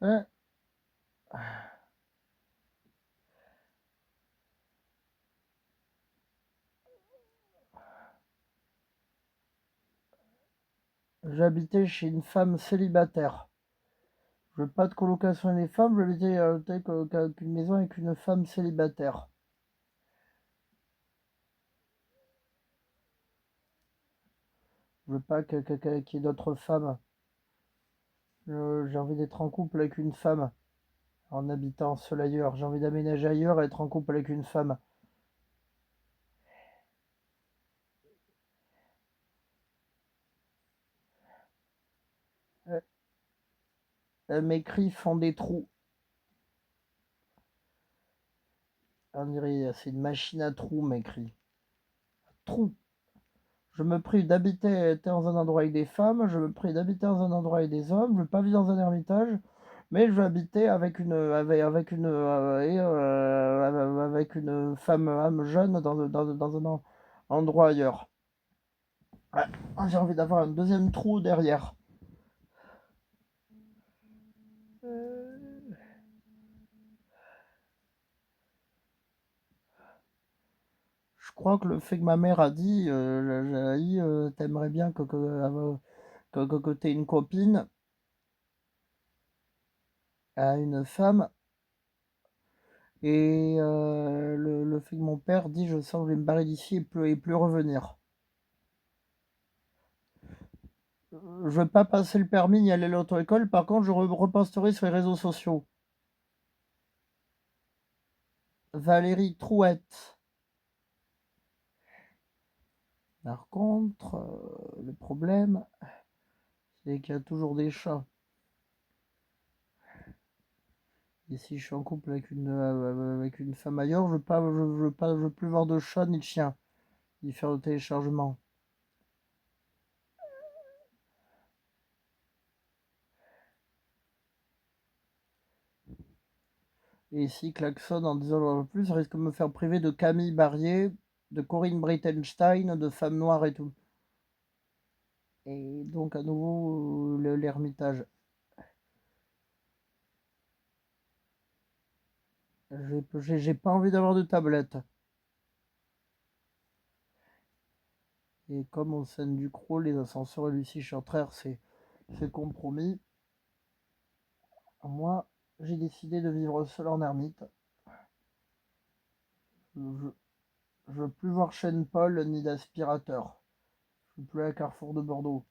Euh, J'habitais chez une femme célibataire. Je veux pas de colocation avec des femmes, j'habitais avec une maison avec une femme célibataire. Je veux pas qu'il y ait d'autres femmes. J'ai envie d'être en couple avec une femme, en habitant seul ailleurs. J'ai envie d'aménager ailleurs et être en couple avec une femme. Euh, Mes cris font des trous. On dirait, c'est une machine à trous, mes cris. Trous. Je me prive d'habiter dans un endroit avec des femmes, je me prive d'habiter dans un endroit avec des hommes, je veux pas vivre dans un ermitage, mais je veux habiter avec une femme âme jeune dans un endroit ailleurs. Ouais, j'ai envie d'avoir un deuxième trou derrière. Euh, je crois que le fait que ma mère a dit, t'aimerais bien que t'aies une copine à une femme. Et le fait que mon père dit je sens que je vais me barrer d'ici et plus revenir. Je veux pas passer le permis ni aller à l'auto-école, par contre je reposterai sur les réseaux sociaux. Valérie Trouette. Par contre, le problème, c'est qu'il y a toujours des chats. Et si je suis en couple avec une femme ailleurs, je veux plus voir de chat ni de chien, ni faire de téléchargement. Et si klaxonne en disant plus, ça risque de me faire priver de Camille Barrier, de Corinne Breitenstein, de Femmes Noires et tout. Et donc à nouveau l'ermitage. J'ai pas envie d'avoir de tablette. Et comme au sein du crawl, les ascenseurs et Lucie Chantrère, c'est compromis. Moi, j'ai décidé de vivre seul en ermite. Je, je veux plus voir Chêne Paul ni d'aspirateur. Je veux plus à Carrefour de Bordeaux.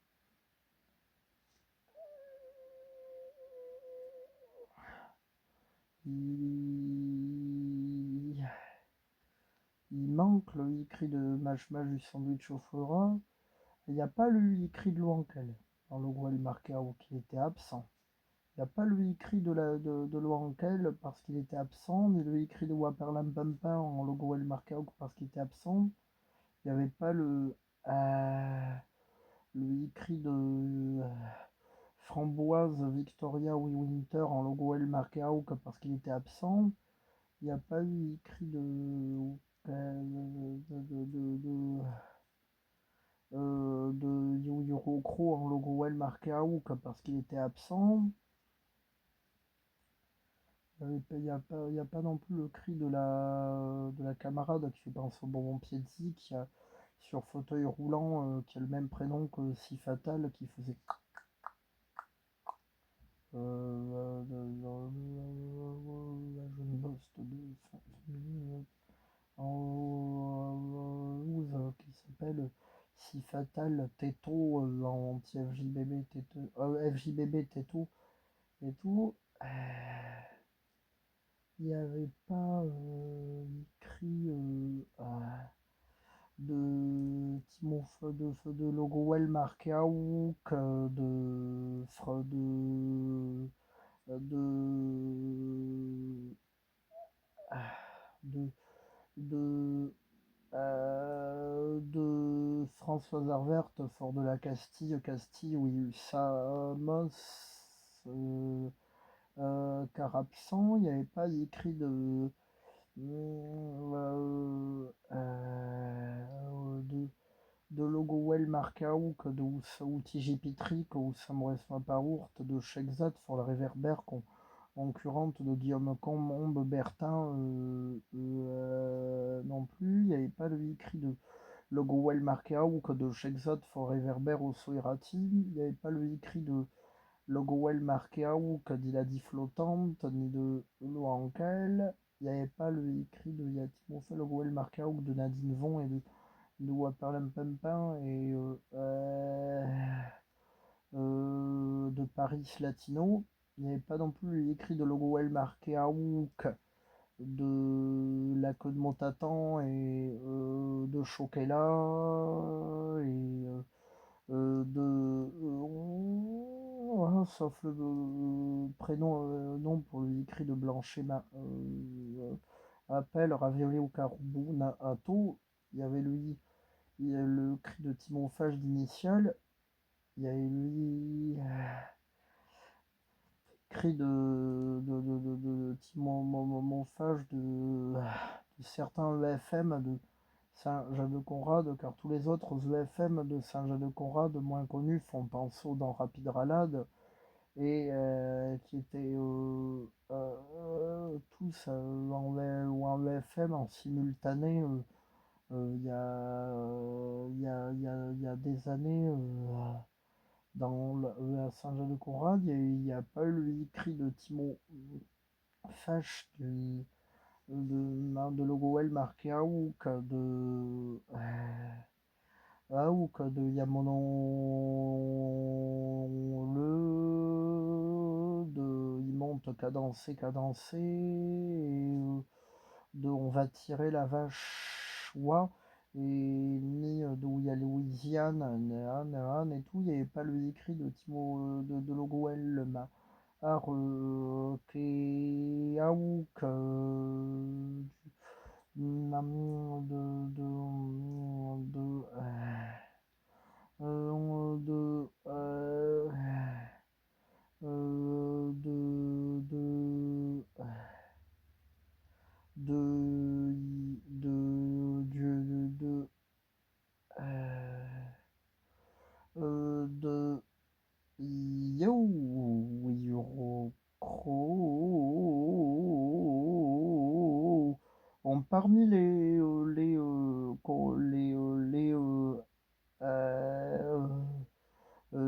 Il, il manque le écrit de Mâche Mâche du sandwich au forain. Il n'y a pas le écrit de Louankel dans le Gouel Marcao qui était absent. Il n'y a pas le écrit de Louankel parce qu'il était absent, ni le écrit de Waperlam Pampin en logo El Marcao parce qu'il était absent. Il n'y avait pas le écrit de Framboise Victoria Winter en logo El Marcao parce qu'il était absent. Il n'y a pas eu écrit de Yu Yu Rokro en logo Well Marcao parce qu'il était absent. Il n'y a pas non plus le cri de la camarade qui fait penser au bonbon Piedzi qui a sur fauteuil roulant qui a le même prénom que Si Fatal qui faisait la jeune bosse de 5 minutes en qui s'appelle Si Fatal Teto anti-FJBB Teto FJBB Teto et tout. Il n'y avait pas écrit de logo well marqué ou de de de Françoise Arvert, Fort de la Castille, Castille, oui, Samos, euh, car absent, il n'y avait pas écrit de logo well marcaouk, de outil Pitrik, ou Samouraï Paourt, de Shekzat, pour le réverbère, concurrente de Guillaume Combe, Bertin non plus. Il n'y avait pas le écrit de logo well marqué ou que de Shexot Forever au Soirati. Il n'y avait pas le écrit de logo well marqué ou que d'Iladi Flottante, ni de Loankel. Il n'y avait pas le écrit de Yatimo fait logo well marqué ou de Nadine Von et de Waperlem Pimpin et de Paris Latino. Il n'y avait pas non plus écrit de logo well marqué Aouk de la queue de Montatan et de Choquela et sauf le prénom nom pour l'écrit de Blanchet appel Ravioli ou Carubou Nato. Il y avait lui il y a le cri de Timon Fage d'initial. Il y a lui cri de Timon Fage de certains EFM de Saint-Jean-de-Conrad, car tous les autres EFM de Saint-Jean-de-Conrad moins connus font penser dans Rapide Ralade et qui étaient tous en EFM en simultané il y a des années à Saint-Jean-de-Conrad, il n'y a pas eu le cri de Timo Fache de logo L marqué Aouk de Yamonon de il monte cadencé et de on va tirer la vache oie et ni d'où il y a Louisiane et tout, il n'y avait pas le écrit de Timo de logo L le ma Aouk de de yo parmi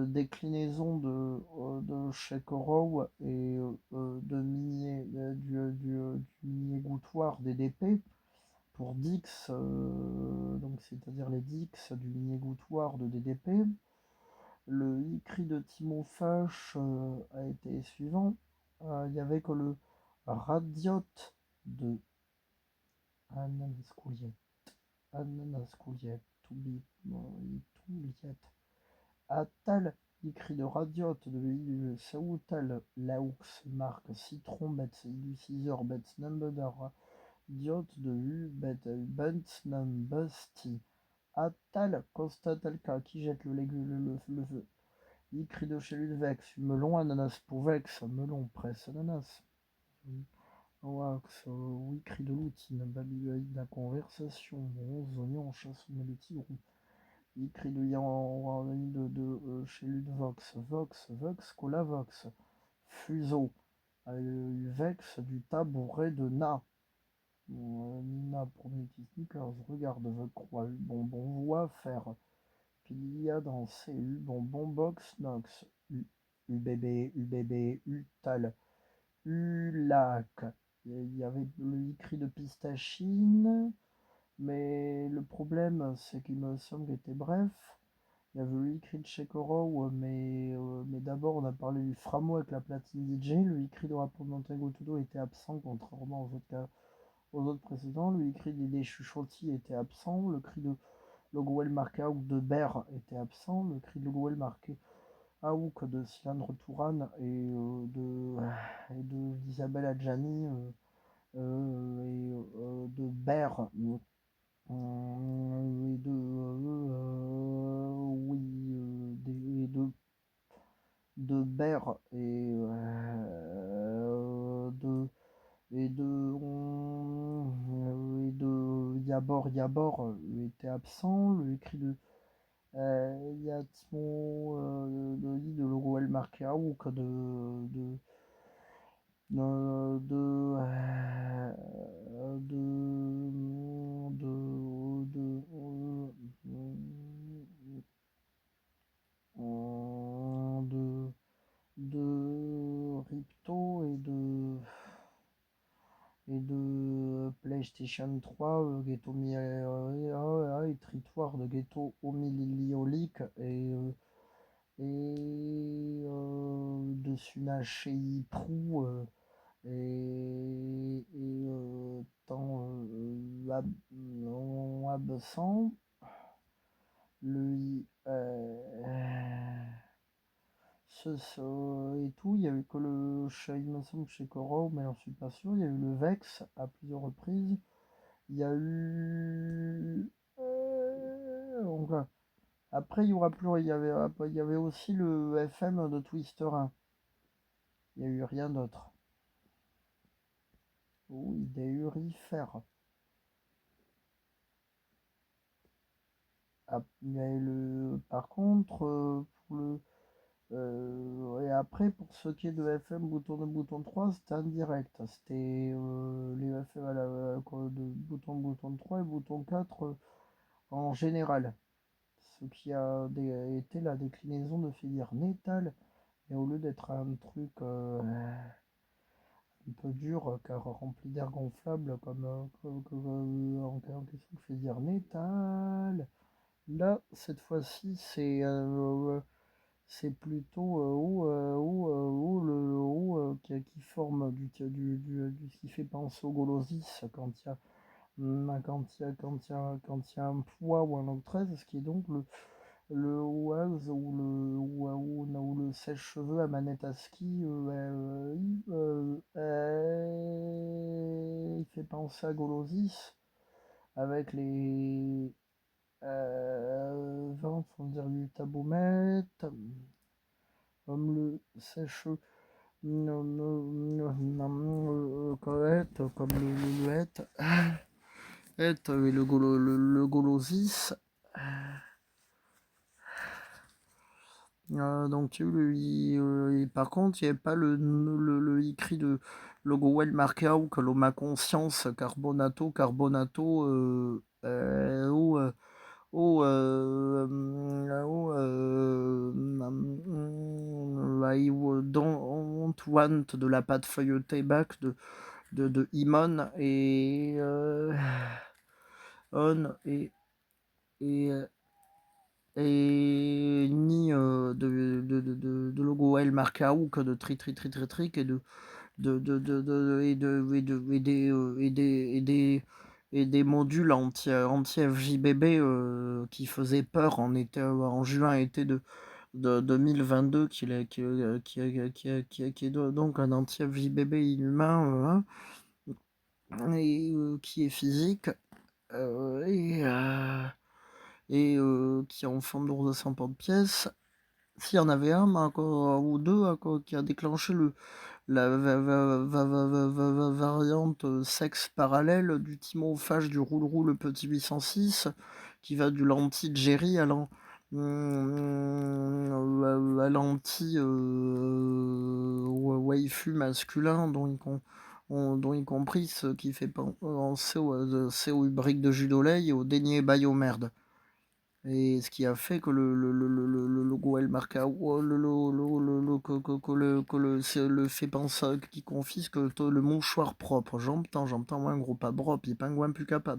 déclinaisons de Chekhov et de du minier-gouttoir DDP pour Dix, donc c'est-à-dire les Dix du minier-gouttoir de DDP. Le écrit de Timo Fache a été suivant. Il y avait que le radiote de Ananas Couliette, Touliette, Atal, écrit de radiote de l'île Saoutal, Laux, marque Citron, Betz, Illuciseur, Betz, Number, Diote de U, Bet, Bentz, Num, Busty, Atal, Constatalka, qui jette le feu. Écrit de chez Ludvex, melon, ananas pour vex, melon, presse, ananas. Wax, oui, cri de l'outine, baluaïde, la conversation, bronze, oignon, chasse, le tiron. Écrit de Yan chez Ludvox, Vox, Colavox, Fuseau, Vex, du tabouret de Na. Nina pour Multi Sneakers, regarde, croix, bonbon, voix, faire. Pilia dans CU, bonbon, box, Nox, UBB, Utal, Ulac. Il y avait le écrit de pistachine, mais le problème, c'est qu'il me semble qu'il était bref. Il y avait le écrit de Chekorov, mais d'abord on a parlé du Framo avec la platine DJ. Le écrit de rapport de Montego Tudo était absent, contrairement aux autres précédents. Le écrit des Chuchotis était absent. Le cri de Logwell marqué Aouk de Ber était absent. Le cri de Logwell marqué Aouk de Cylindre Touran et d'Isabelle Adjani et de Ber et de oui et de Ber et de Yabor était absent. Le écrit de Yatimo de logo El marqué Aouk de Ripto et de PlayStation 3, Ghetto et Tritoire de Ghetto Omililiolique de Sunachei Prou tant non absent le et tout, il y a eu que il me semble chez Koro, mais j'en suis pas sûr. Il y a eu le Vex à plusieurs reprises. Il y a eu. Donc, après, il y aura plus. Il y avait aussi le FM de Twister 1. Il n'y a eu rien d'autre. Oui, des Urifères. Ah, il y a eu par contre, pour le. Et après, pour ce qui est de FM bouton 2, bouton 3, c'était indirect. C'était les FM de bouton 3 et bouton 4 en général. Ce qui a été la déclinaison de filière Nétal. Et au lieu d'être un truc un peu dur car rempli d'air gonflable en question de filière Nétal, là, cette fois-ci, c'est plutôt qui forme ce qui fait penser au Golosis quand il y a un poids ou un octrait, ce qui est donc le Oise ou le sèche-cheveux à manette à ski. Il fait penser à Golosis avec les vents, on dirait du taboumètre, comme le sèche comme le et le Golosis. Donc, et par contre, il n'y avait pas le écrit de logo well marqué que l'homme a conscience, carbonato, I don't want de la pâte feuilletée bac de Imon On et, ni de logo L marqué que de trick et des modules anti FJBB qui faisaient peur en juin été de 2022 qui est donc un anti FJBB inhumain et qui est physique qui est en forme d'ours de 100 pièces. S'il y en avait un ou deux qui a déclenché la variante sexe parallèle du timophage du roule-roule le petit 806 qui va du lentille Jerry à l'anti waifu masculin dont y compris ce qui fait penser au hybride de Judoleil et au dénier Bayomerde. Et ce qui a fait que le logo L marque le fait penser qui confisque le mouchoir propre. J'entends, moi un gros pas propre, il pingouin plus capable.